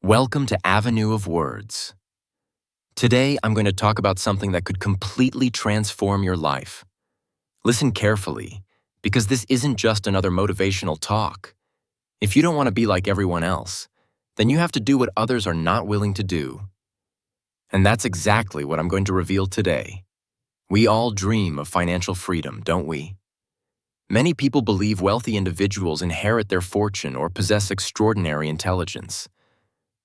Welcome to Avenue of Words. Today, I'm going to talk about something that could completely transform your life. Listen carefully, because this isn't just another motivational talk. If you don't want to be like everyone else, then you have to do what others are not willing to do. And that's exactly what I'm going to reveal today. We all dream of financial freedom, don't we? Many people believe wealthy individuals inherit their fortune or possess extraordinary intelligence.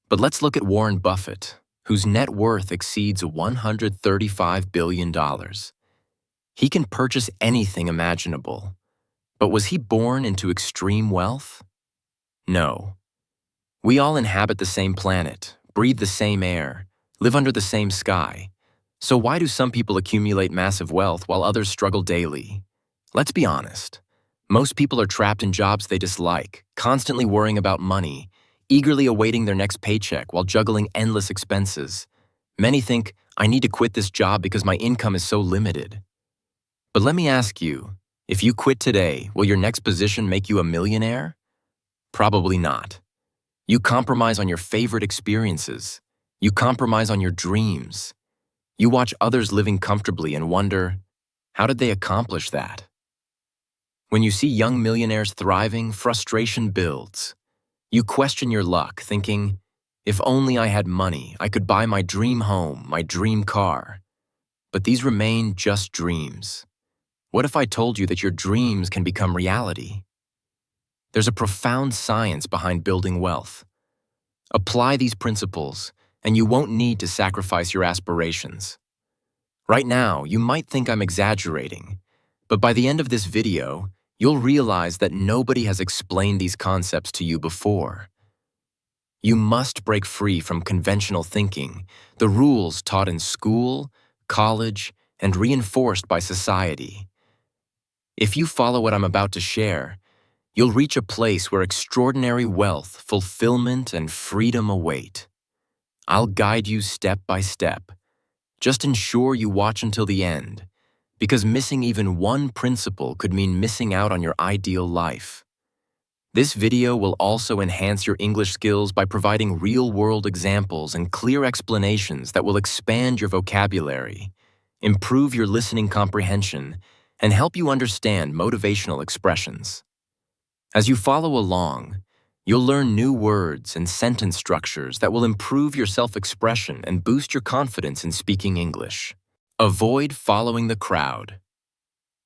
But let's look at Warren Buffett, whose net worth exceeds $135 billion. He can purchase anything imaginable. But was he born into extreme wealth? No. We all inhabit the same planet, breathe the same air, live under the same sky. So why do some people accumulate massive wealth while others struggle daily? Let's be honest. Most people are trapped in jobs they dislike, constantly worrying about money, eagerly awaiting their next paycheck while juggling endless expenses. Many think, I need to quit this job because my income is so limited. But let me ask you, if you quit today, will your next position make you a millionaire? Probably not. You compromise on your favorite experiences. You compromise on your dreams. You watch others living comfortably and wonder, how did they accomplish that? When you see young millionaires thriving, frustration builds. You question your luck, thinking, if only I had money, I could buy my dream home, my dream car. But these remain just dreams. What if I told you that your dreams can become reality? There's a profound science behind building wealth. Apply these principles, and you won't need to sacrifice your aspirations. Right now, you might think I'm exaggerating, but by the end of this video, you'll realize that nobody has explained these concepts to you before. You must break free from conventional thinking, the rules taught in school, college, and reinforced by society. If you follow what I'm about to share, you'll reach a place where extraordinary wealth, fulfillment, and freedom await. I'll guide you step by step. Just ensure you watch until the end, because missing even one principle could mean missing out on your ideal life. This video will also enhance your English skills by providing real-world examples and clear explanations that will expand your vocabulary, improve your listening comprehension, and help you understand motivational expressions. As you follow along, you'll learn new words and sentence structures that will improve your self-expression and boost your confidence in speaking English. Avoid following the crowd.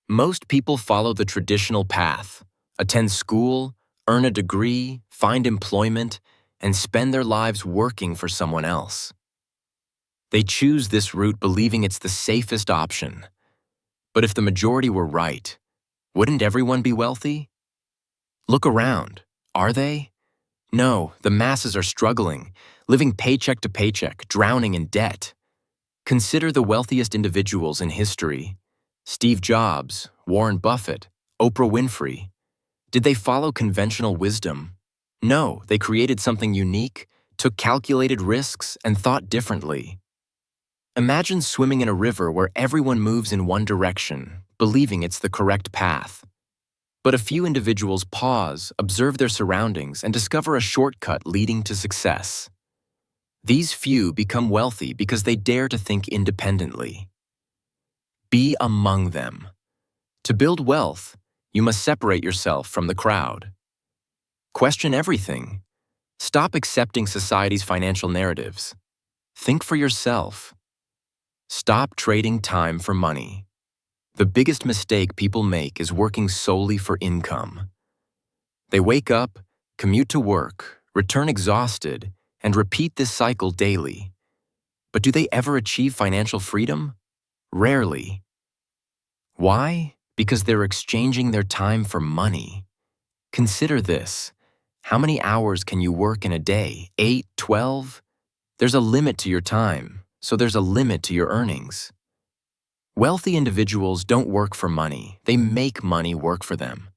Most people follow the traditional path, attend school, earn a degree, find employment, and spend their lives working for someone else. They choose this route believing it's the safest option. But if the majority were right, wouldn't everyone be wealthy? Look around. Are they? No, the masses are struggling, living paycheck to paycheck, drowning in debt. Consider the wealthiest individuals in history: Steve Jobs, Warren Buffett, Oprah Winfrey. Did they follow conventional wisdom? No, they created something unique, took calculated risks, and thought differently. Imagine swimming in a river where everyone moves in one direction, believing it's the correct path. But a few individuals pause, observe their surroundings, and discover a shortcut leading to success. These few become wealthy because they dare to think independently. Be among them. To build wealth, you must separate yourself from the crowd. Question everything. Stop accepting society's financial narratives. Think for yourself. Stop trading time for money. The biggest mistake people make is working solely for income. They wake up, commute to work, return exhausted, and repeat this cycle daily. But do they ever achieve financial freedom? Rarely. Why? Because they're exchanging their time for money. Consider this. How many hours can you work in a day? 8, 12? There's a limit to your time, so there's a limit to your earnings. Wealthy individuals don't work for money, they make money work for them.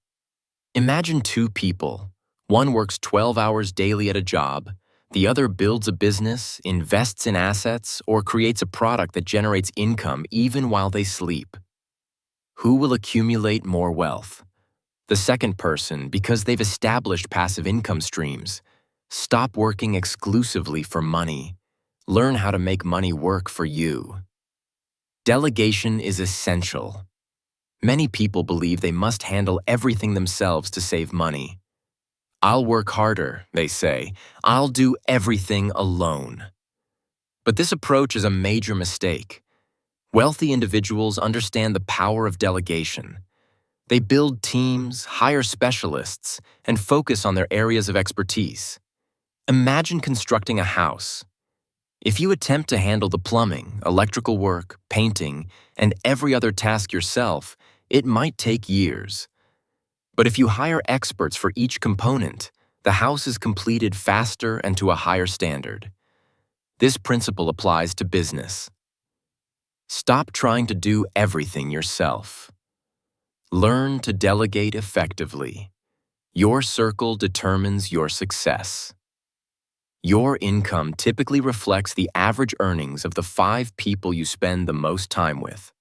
Imagine two people. One works 12 hours daily at a job, the other builds a business, invests in assets, or creates a product that generates income even while they sleep. Who will accumulate more wealth? The second person, because they've established passive income streams. Stop working exclusively for money. Learn how to make money work for you. Delegation is essential. Many people believe they must handle everything themselves to save money. I'll work harder, they say. I'll do everything alone. But this approach is a major mistake. Wealthy individuals understand the power of delegation. They build teams, hire specialists, and focus on their areas of expertise. Imagine constructing a house. If you attempt to handle the plumbing, electrical work, painting, and every other task yourself, it might take years. But if you hire experts for each component, the house is completed faster and to a higher standard. This principle applies to business. Stop trying to do everything yourself. Learn to delegate effectively. Your circle determines your success. Your income typically reflects the average earnings of the 5 people you spend the most time with.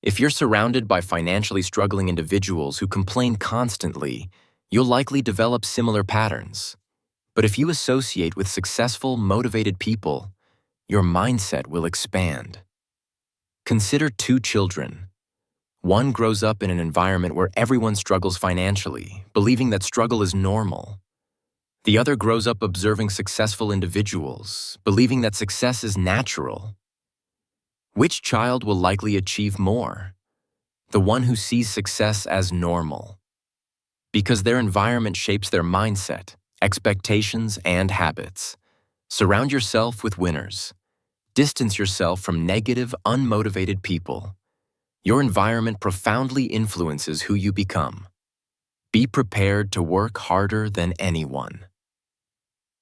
If you're surrounded by financially struggling individuals who complain constantly, you'll likely develop similar patterns. But if you associate with successful, motivated people, your mindset will expand. Consider 2 children. One grows up in an environment where everyone struggles financially, believing that struggle is normal. The other grows up observing successful individuals, believing that success is natural. Which child will likely achieve more? The one who sees success as normal. Because their environment shapes their mindset, expectations, and habits. Surround yourself with winners. Distance yourself from negative, unmotivated people. Your environment profoundly influences who you become. Be prepared to work harder than anyone.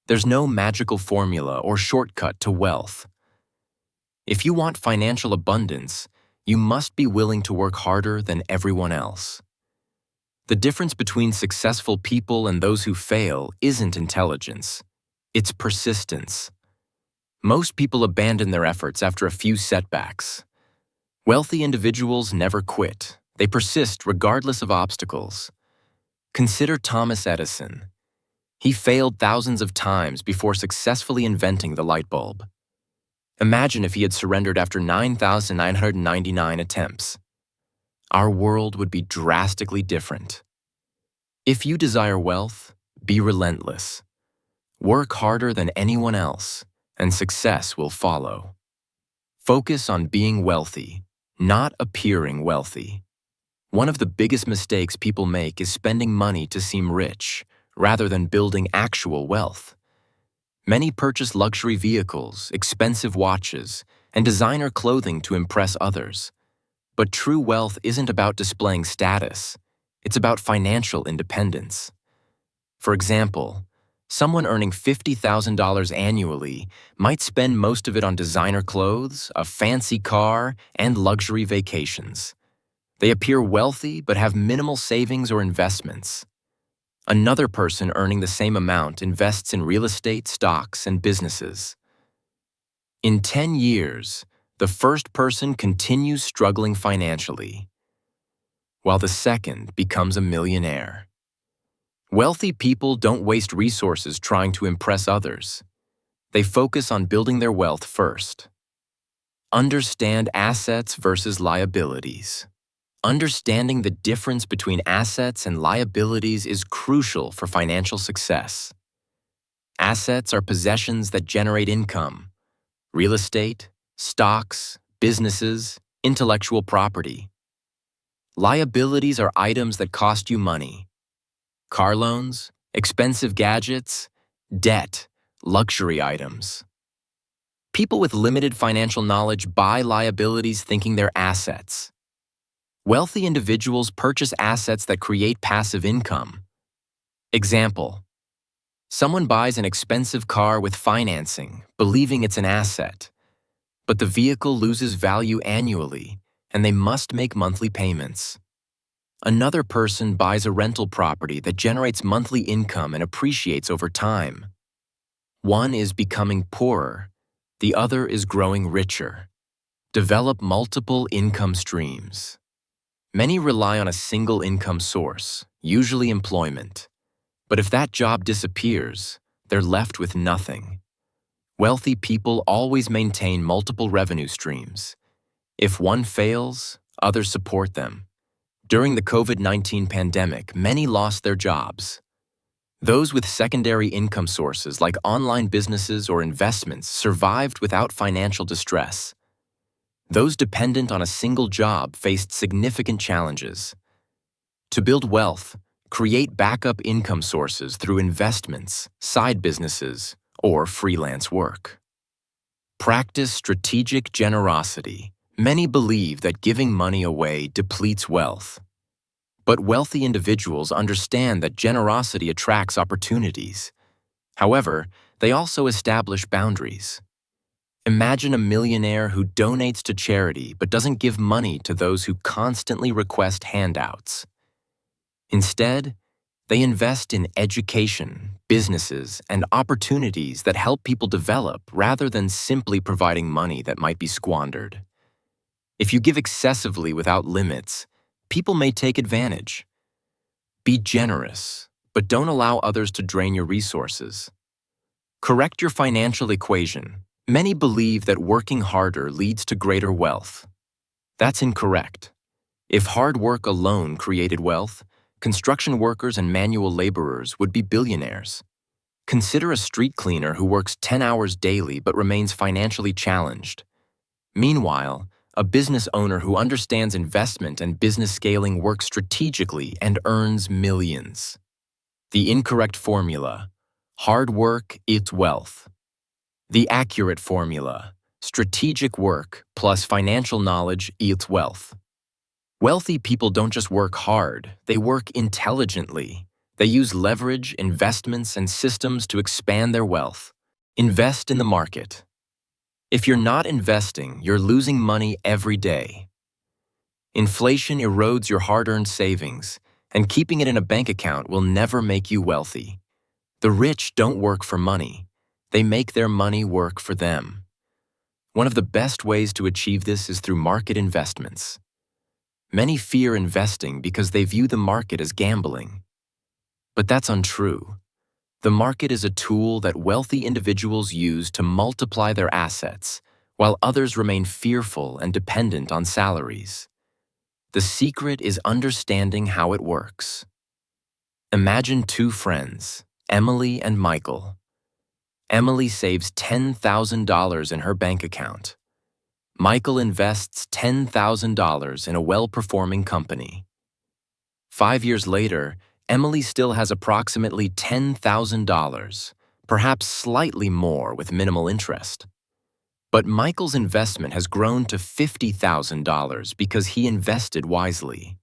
There's no magical formula or shortcut to wealth. If you want financial abundance, you must be willing to work harder than everyone else. The difference between successful people and those who fail isn't intelligence. It's persistence. Most people abandon their efforts after a few setbacks. Wealthy individuals never quit. They persist regardless of obstacles. Consider Thomas Edison. He failed thousands of times before successfully inventing the light bulb. Imagine if he had surrendered after 9,999 attempts. Our world would be drastically different. If you desire wealth, be relentless. Work harder than anyone else, and success will follow. Focus on being wealthy, not appearing wealthy. One of the biggest mistakes people make is spending money to seem rich, rather than building actual wealth. Many purchase luxury vehicles, expensive watches, and designer clothing to impress others. But true wealth isn't about displaying status. It's about financial independence. For example, someone earning $50,000 annually might spend most of it on designer clothes, a fancy car, and luxury vacations. They appear wealthy but have minimal savings or investments. Another person earning the same amount invests in real estate, stocks, and businesses. In 10 years, the first person continues struggling financially, while the second becomes a millionaire. Wealthy people don't waste resources trying to impress others. They focus on building their wealth first. Understand assets versus liabilities. Understanding the difference between assets and liabilities is crucial for financial success. Assets are possessions that generate income: real estate, stocks, businesses, intellectual property. Liabilities are items that cost you money: car loans, expensive gadgets, debt, luxury items. People with limited financial knowledge buy liabilities thinking they're assets. Wealthy individuals purchase assets that create passive income. Example: someone buys an expensive car with financing, believing it's an asset. But the vehicle loses value annually, and they must make monthly payments. Another person buys a rental property that generates monthly income and appreciates over time. One is becoming poorer, the other is growing richer. Develop multiple income streams. Many rely on a single income source, usually employment. But if that job disappears, they're left with nothing. Wealthy people always maintain multiple revenue streams. If one fails, others support them. During the COVID-19 pandemic, many lost their jobs. Those with secondary income sources like online businesses or investments survived without financial distress. Those dependent on a single job faced significant challenges. To build wealth, create backup income sources through investments, side businesses, or freelance work. Practice strategic generosity. Many believe that giving money away depletes wealth. But wealthy individuals understand that generosity attracts opportunities. However, they also establish boundaries. Imagine a millionaire who donates to charity but doesn't give money to those who constantly request handouts. Instead, they invest in education, businesses, and opportunities that help people develop rather than simply providing money that might be squandered. If you give excessively without limits, people may take advantage. Be generous, but don't allow others to drain your resources. Correct your financial equation. Many believe that working harder leads to greater wealth. That's incorrect. If hard work alone created wealth, construction workers and manual laborers would be billionaires. Consider a street cleaner who works 10 hours daily but remains financially challenged. Meanwhile, a business owner who understands investment and business scaling works strategically and earns millions. The incorrect formula: hard work equals wealth. The accurate formula: strategic work plus financial knowledge equals wealth. Wealthy people don't just work hard, they work intelligently. They use leverage, investments, and systems to expand their wealth. Invest in the market. If you're not investing, you're losing money every day. Inflation erodes your hard-earned savings, and keeping it in a bank account will never make you wealthy. The rich don't work for money. They make their money work for them. One of the best ways to achieve this is through market investments. Many fear investing because they view the market as gambling. But that's untrue. The market is a tool that wealthy individuals use to multiply their assets, while others remain fearful and dependent on salaries. The secret is understanding how it works. Imagine two friends, Emily and Michael. Emily saves $10,000 in her bank account. Michael invests $10,000 in a well-performing company. 5 years later, Emily still has approximately $10,000, perhaps slightly more with minimal interest. But Michael's investment has grown to $50,000 because he invested wisely.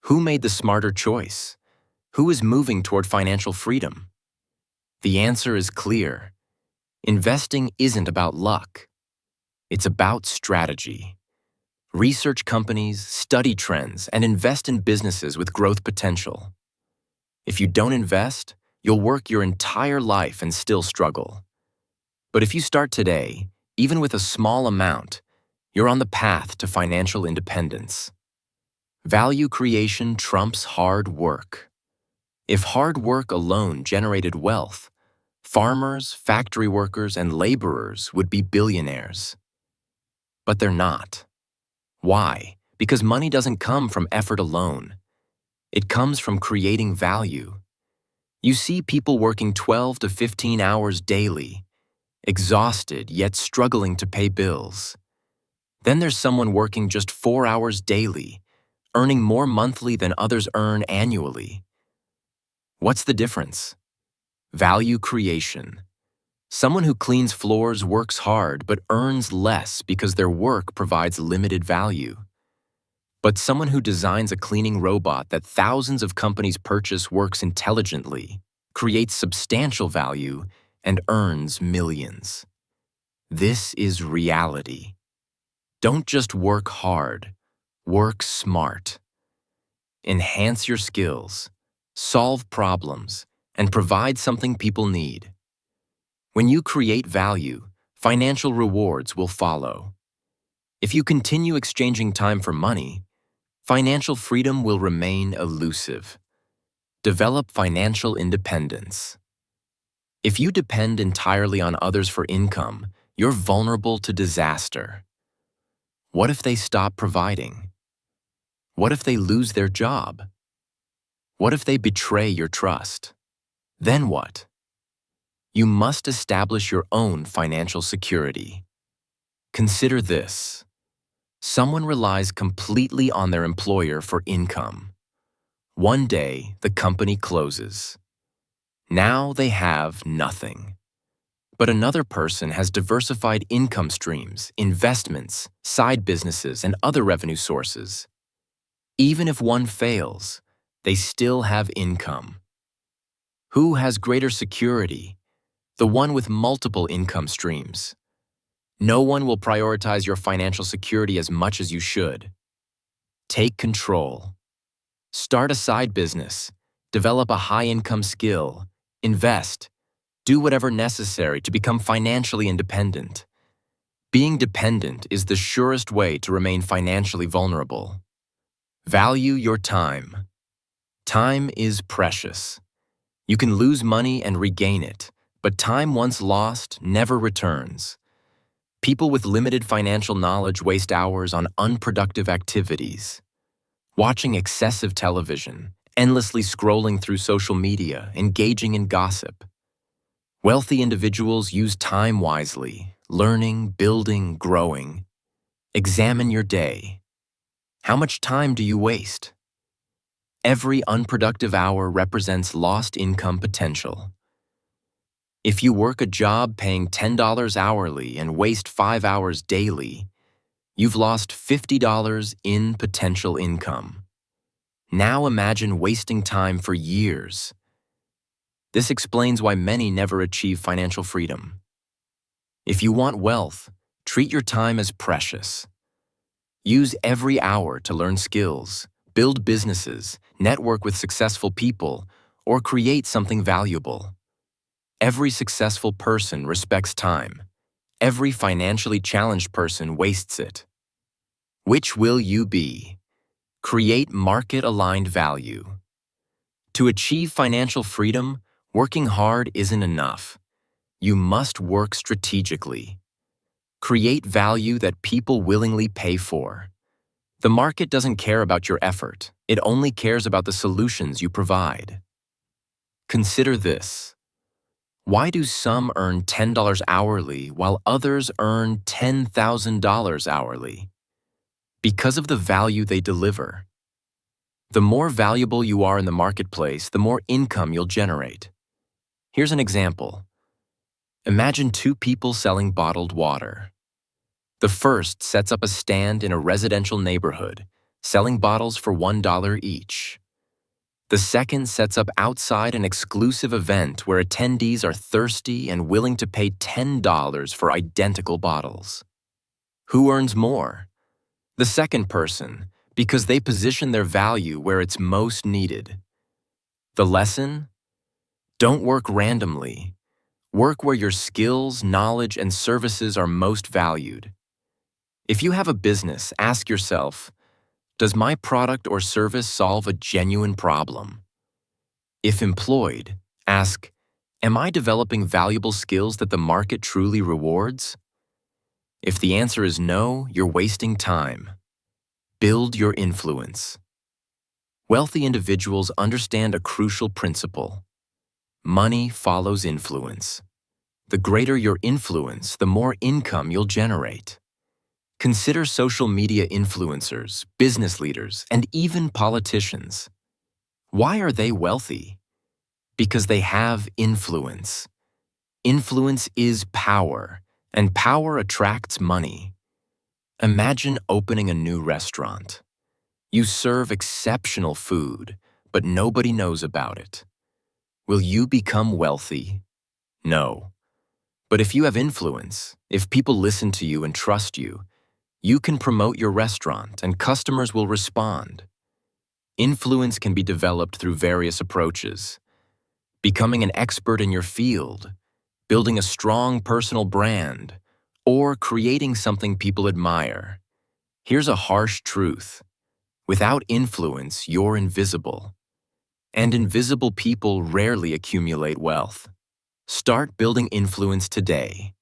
Who made the smarter choice? Who is moving toward financial freedom? The answer is clear. Investing isn't about luck. It's about strategy. Research companies, study trends, and invest in businesses with growth potential. If you don't invest, you'll work your entire life and still struggle. But if you start today, even with a small amount, you're on the path to financial independence. Value creation trumps hard work. If hard work alone generated wealth, farmers, factory workers, and laborers would be billionaires. But they're not. Why? Because money doesn't come from effort alone. It comes from creating value. You see people working 12 to 15 hours daily, exhausted yet struggling to pay bills. Then there's someone working just 4 hours daily, earning more monthly than others earn annually. What's the difference? Value creation. Someone who cleans floors works hard but earns less because their work provides limited value. But someone who designs a cleaning robot that thousands of companies purchase works intelligently, creates substantial value, and earns millions. This is reality. Don't just work hard, work smart. Enhance your skills, solve problems, and provide something people need. When you create value, financial rewards will follow. If you continue exchanging time for money, financial freedom will remain elusive. Develop financial independence. If you depend entirely on others for income, you're vulnerable to disaster. What if they stop providing? What if they lose their job? What if they betray your trust? Then what? You must establish your own financial security. Consider this. Someone relies completely on their employer for income. One day, the company closes. Now they have nothing. But another person has diversified income streams, investments, side businesses, and other revenue sources. Even if one fails, they still have income. Who has greater security? The one with multiple income streams. No one will prioritize your financial security as much as you should. Take control. Start a side business. Develop a high-income skill. Invest. Do whatever necessary to become financially independent. Being dependent is the surest way to remain financially vulnerable. Value your time. Time is precious. You can lose money and regain it, but time once lost never returns. People with limited financial knowledge waste hours on unproductive activities. Watching excessive television, endlessly scrolling through social media, engaging in gossip. Wealthy individuals use time wisely, learning, building, growing. Examine your day. How much time do you waste? Every unproductive hour represents lost income potential. If you work a job paying $10 hourly and waste 5 hours daily, you've lost $50 in potential income. Now imagine wasting time for years. This explains why many never achieve financial freedom. If you want wealth, treat your time as precious. Use every hour to learn skills, build businesses, network with successful people, or create something valuable. Every successful person respects time. Every financially challenged person wastes it. Which will you be? Create market-aligned value. To achieve financial freedom, working hard isn't enough. You must work strategically. Create value that people willingly pay for. The market doesn't care about your effort. It only cares about the solutions you provide. Consider this. Why do some earn $10 hourly while others earn $10,000 hourly? Because of the value they deliver. The more valuable you are in the marketplace, the more income you'll generate. Here's an example. Imagine two people selling bottled water. The first sets up a stand in a residential neighborhood, selling bottles for $1 each. The second sets up outside an exclusive event where attendees are thirsty and willing to pay $10 for identical bottles. Who earns more? The second person, because they position their value where it's most needed. The lesson? Don't work randomly. Work where your skills, knowledge, and services are most valued. If you have a business, ask yourself, does my product or service solve a genuine problem? If employed, ask, am I developing valuable skills that the market truly rewards? If the answer is no, you're wasting time. Build your influence. Wealthy individuals understand a crucial principle. Money follows influence. The greater your influence, the more income you'll generate. Consider social media influencers, business leaders, and even politicians. Why are they wealthy? Because they have influence. Influence is power, and power attracts money. Imagine opening a new restaurant. You serve exceptional food, but nobody knows about it. Will you become wealthy? No. But if you have influence, if people listen to you and trust you, you can promote your restaurant and customers will respond. Influence can be developed through various approaches. Becoming an expert in your field, building a strong personal brand, or creating something people admire. Here's a harsh truth. Without influence, you're invisible. And invisible people rarely accumulate wealth. Start building influence today.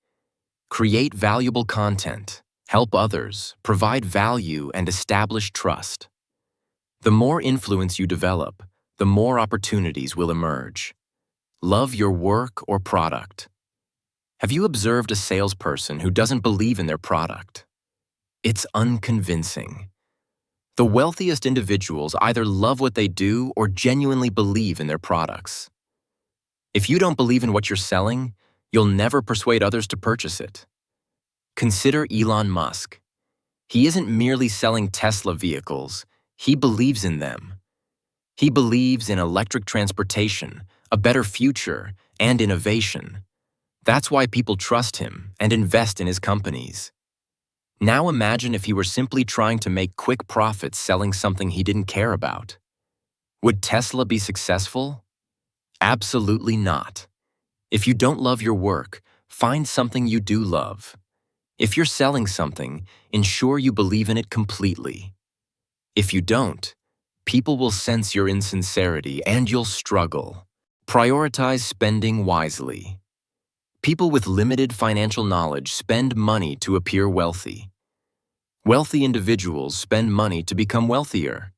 Create valuable content, help others, provide value, and establish trust. The more influence you develop, the more opportunities will emerge. Love your work or product. Have you observed a salesperson who doesn't believe in their product? It's unconvincing. The wealthiest individuals either love what they do or genuinely believe in their products. If you don't believe in what you're selling, you'll never persuade others to purchase it. Consider Elon Musk. He isn't merely selling Tesla vehicles, he believes in them. He believes in electric transportation, a better future, and innovation. That's why people trust him and invest in his companies. Now imagine if he were simply trying to make quick profits selling something he didn't care about. Would Tesla be successful? Absolutely not. If you don't love your work, find something you do love. If you're selling something, ensure you believe in it completely. If you don't, people will sense your insincerity and you'll struggle. Prioritize spending wisely. People with limited financial knowledge spend money to appear wealthy. Wealthy individuals spend money to become wealthier.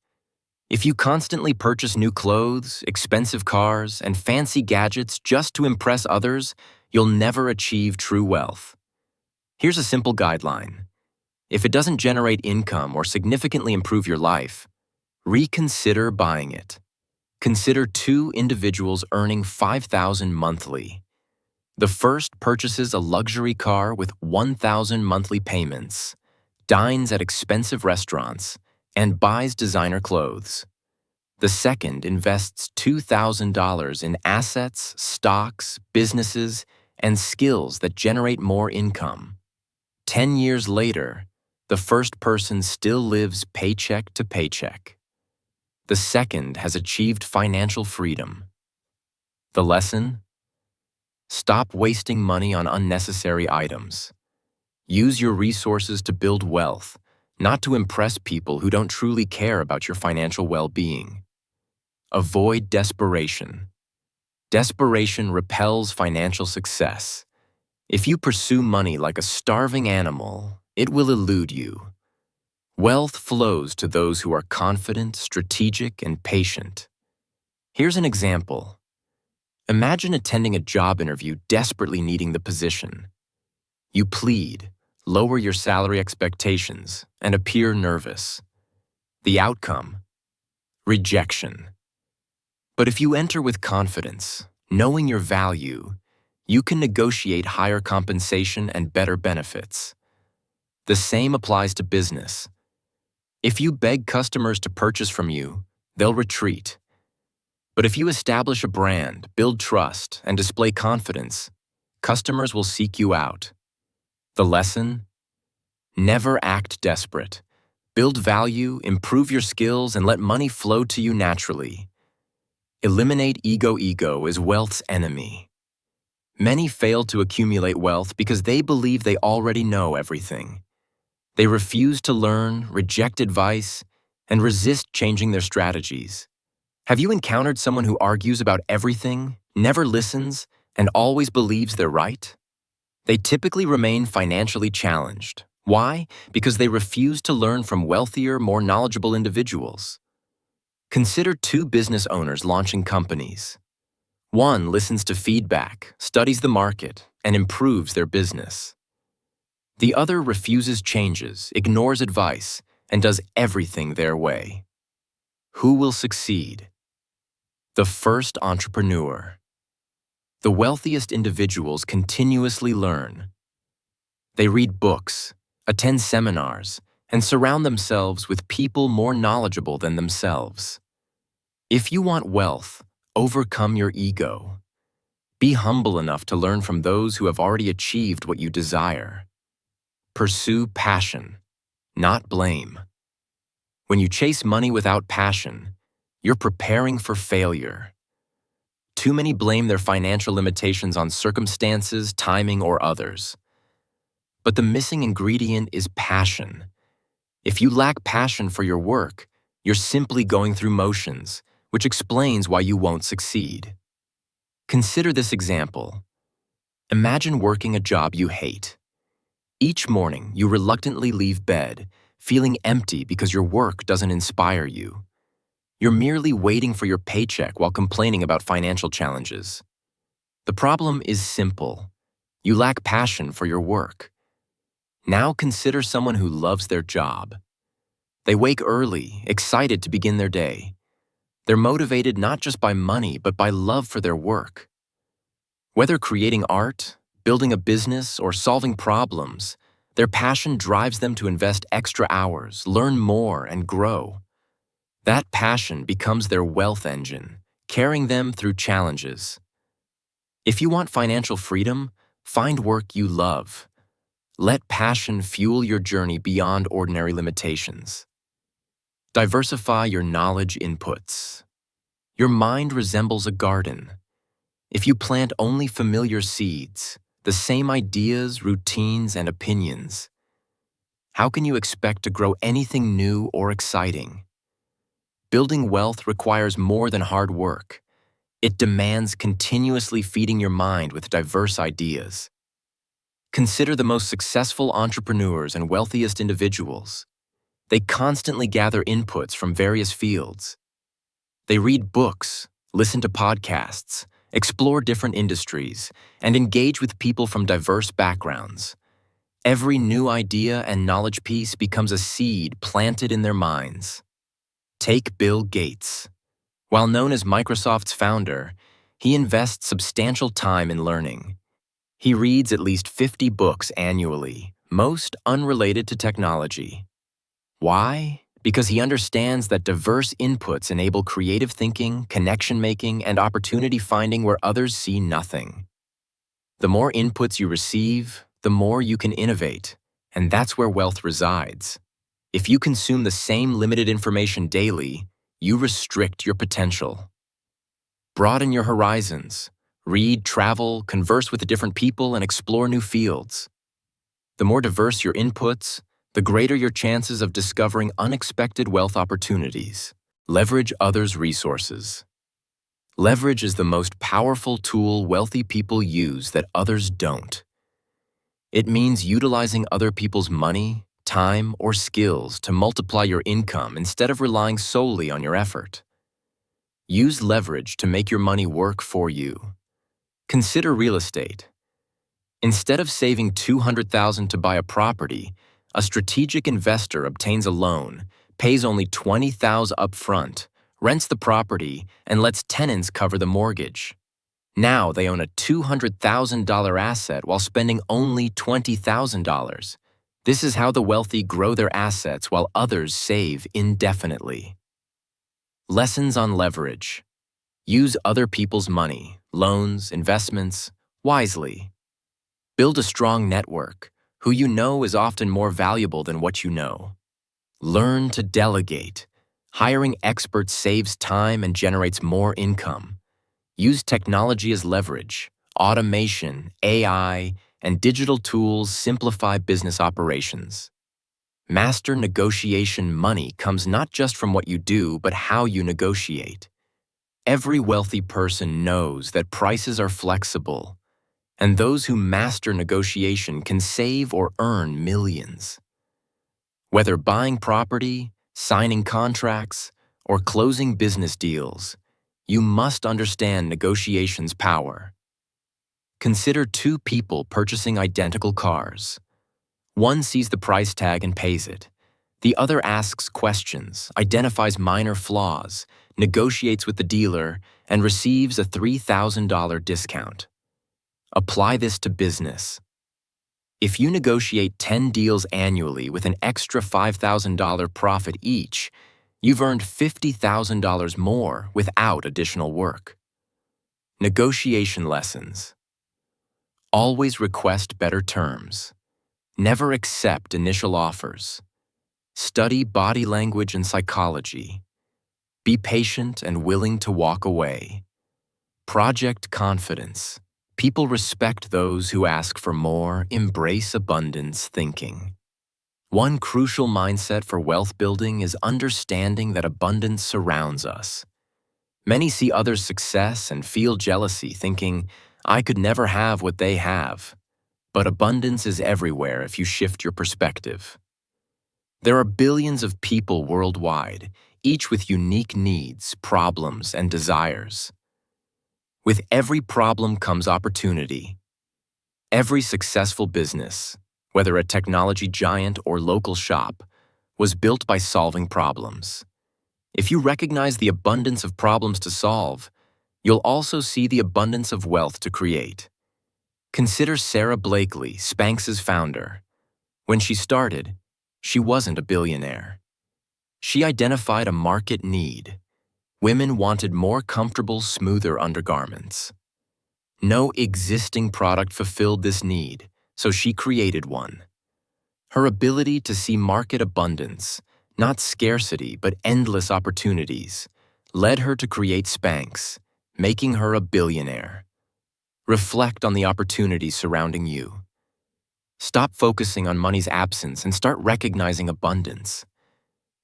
If you constantly purchase new clothes, expensive cars, and fancy gadgets just to impress others, you'll never achieve true wealth. Here's a simple guideline. If it doesn't generate income or significantly improve your life, reconsider buying it. Consider two individuals earning $5,000 monthly. The first purchases a luxury car with $1,000 monthly payments, dines at expensive restaurants, and buys designer clothes. The second invests $2,000 in assets, stocks, businesses, and skills that generate more income. 10 years later, the first person still lives paycheck to paycheck. The second has achieved financial freedom. The lesson? Stop wasting money on unnecessary items. Use your resources to build wealth, not to impress people who don't truly care about your financial well-being. Avoid desperation. Desperation repels financial success. If you pursue money like a starving animal, it will elude you. Wealth flows to those who are confident, strategic, and patient. Here's an example. Imagine attending a job interview desperately needing the position. You plead, lower your salary expectations, and appear nervous. The outcome? Rejection. But if you enter with confidence, knowing your value, you can negotiate higher compensation and better benefits. The same applies to business. If you beg customers to purchase from you, they'll retreat. But if you establish a brand, build trust, and display confidence, customers will seek you out. The lesson? Never act desperate. Build value, improve your skills, and let money flow to you naturally. Eliminate ego. Ego is wealth's enemy. Many fail to accumulate wealth because they believe they already know everything. They refuse to learn, reject advice, and resist changing their strategies. Have you encountered someone who argues about everything, never listens, and always believes they're right? They typically remain financially challenged. Why? Because they refuse to learn from wealthier, more knowledgeable individuals. Consider two business owners launching companies. One listens to feedback, studies the market, and improves their business. The other refuses changes, ignores advice, and does everything their way. Who will succeed? The first entrepreneur. The wealthiest individuals continuously learn. They read books, attend seminars, and surround themselves with people more knowledgeable than themselves. If you want wealth, overcome your ego. Be humble enough to learn from those who have already achieved what you desire. Pursue passion, not blame. When you chase money without passion, you're preparing for failure. Too many blame their financial limitations on circumstances, timing, or others. But the missing ingredient is passion. If you lack passion for your work, you're simply going through motions, which explains why you won't succeed. Consider this example. Imagine working a job you hate. Each morning, you reluctantly leave bed, feeling empty because your work doesn't inspire you. You're merely waiting for your paycheck while complaining about financial challenges. The problem is simple. You lack passion for your work. Now consider someone who loves their job. They wake early, excited to begin their day. They're motivated not just by money, but by love for their work. Whether creating art, building a business, or solving problems, their passion drives them to invest extra hours, learn more, and grow. That passion becomes their wealth engine, carrying them through challenges. If you want financial freedom, find work you love. Let passion fuel your journey beyond ordinary limitations. Diversify your knowledge inputs. Your mind resembles a garden. If you plant only familiar seeds, the same ideas, routines, and opinions, how can you expect to grow anything new or exciting? Building wealth requires more than hard work. It demands continuously feeding your mind with diverse ideas. Consider the most successful entrepreneurs and wealthiest individuals. They constantly gather inputs from various fields. They read books, listen to podcasts, explore different industries, and engage with people from diverse backgrounds. Every new idea and knowledge piece becomes a seed planted in their minds. Take Bill Gates. While known as Microsoft's founder, he invests substantial time in learning. He reads at least 50 books annually, most unrelated to technology. Why? Because he understands that diverse inputs enable creative thinking, connection making, and opportunity finding where others see nothing. The more inputs you receive, the more you can innovate, and that's where wealth resides. If you consume the same limited information daily, you restrict your potential. Broaden your horizons. Read, travel, converse with different people, and explore new fields. The more diverse your inputs, the greater your chances of discovering unexpected wealth opportunities. Leverage others' resources. Leverage is the most powerful tool wealthy people use that others don't. It means utilizing other people's money, time, or skills to multiply your income instead of relying solely on your effort. Use leverage to make your money work for you. Consider real estate. Instead of saving $200,000 to buy a property, a strategic investor obtains a loan, pays only $20,000 upfront, rents the property, and lets tenants cover the mortgage. Now they own a $200,000 asset while spending only $20,000. This is how the wealthy grow their assets while others save indefinitely. Lessons on leverage. Use other people's money, loans, investments, wisely. Build a strong network. Who you know is often more valuable than what you know. Learn to delegate. Hiring experts saves time and generates more income. Use technology as leverage. Automation, AI, and digital tools simplify business operations. Master negotiation. Money comes not just from what you do, but how you negotiate. Every wealthy person knows that prices are flexible, and those who master negotiation can save or earn millions. Whether buying property, signing contracts, or closing business deals, you must understand negotiation's power. Consider two people purchasing identical cars. One sees the price tag and pays it. The other asks questions, identifies minor flaws, negotiates with the dealer, and receives a $3,000 discount. Apply this to business. If you negotiate 10 deals annually with an extra $5,000 profit each, you've earned $50,000 more without additional work. Negotiation lessons. Always request better terms. Never accept initial offers. Study body language and psychology. Be patient and willing to walk away. Project confidence. People respect those who ask for more. Embrace abundance thinking. One crucial mindset for wealth building is understanding that abundance surrounds us. Many see others' success and feel jealousy, thinking, I could never have what they have, but abundance is everywhere if you shift your perspective. There are billions of people worldwide, each with unique needs, problems, and desires. With every problem comes opportunity. Every successful business, whether a technology giant or local shop, was built by solving problems. If you recognize the abundance of problems to solve, you'll also see the abundance of wealth to create. Consider Sarah Blakely, Spanx's founder. When she started, she wasn't a billionaire. She identified a market need. Women wanted more comfortable, smoother undergarments. No existing product fulfilled this need, so she created one. Her ability to see market abundance, not scarcity but endless opportunities, led her to create Spanx, making her a billionaire. Reflect on the opportunities surrounding you. Stop focusing on money's absence and start recognizing abundance.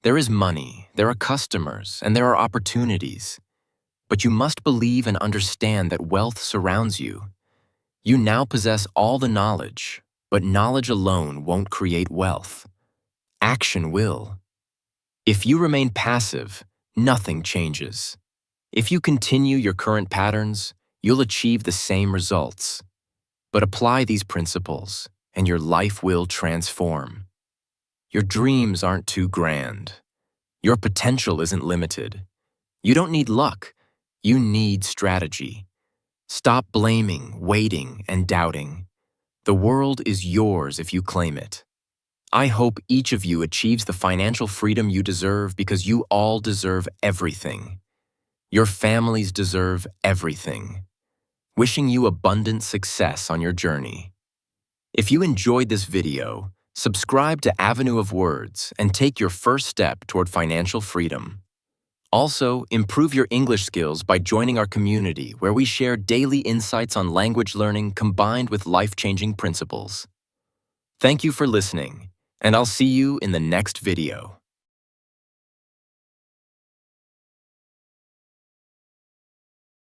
There is money, there are customers, and there are opportunities. But you must believe and understand that wealth surrounds you. You now possess all the knowledge, but knowledge alone won't create wealth. Action will. If you remain passive, nothing changes. If you continue your current patterns, you'll achieve the same results. But apply these principles, and your life will transform. Your dreams aren't too grand. Your potential isn't limited. You don't need luck. You need strategy. Stop blaming, waiting, and doubting. The world is yours if you claim it. I hope each of you achieves the financial freedom you deserve because you all deserve everything. Your families deserve everything. Wishing you abundant success on your journey. If you enjoyed this video, subscribe to Avenue of Words and take your first step toward financial freedom. Also, improve your English skills by joining our community where we share daily insights on language learning combined with life-changing principles. Thank you for listening, and I'll see you in the next video.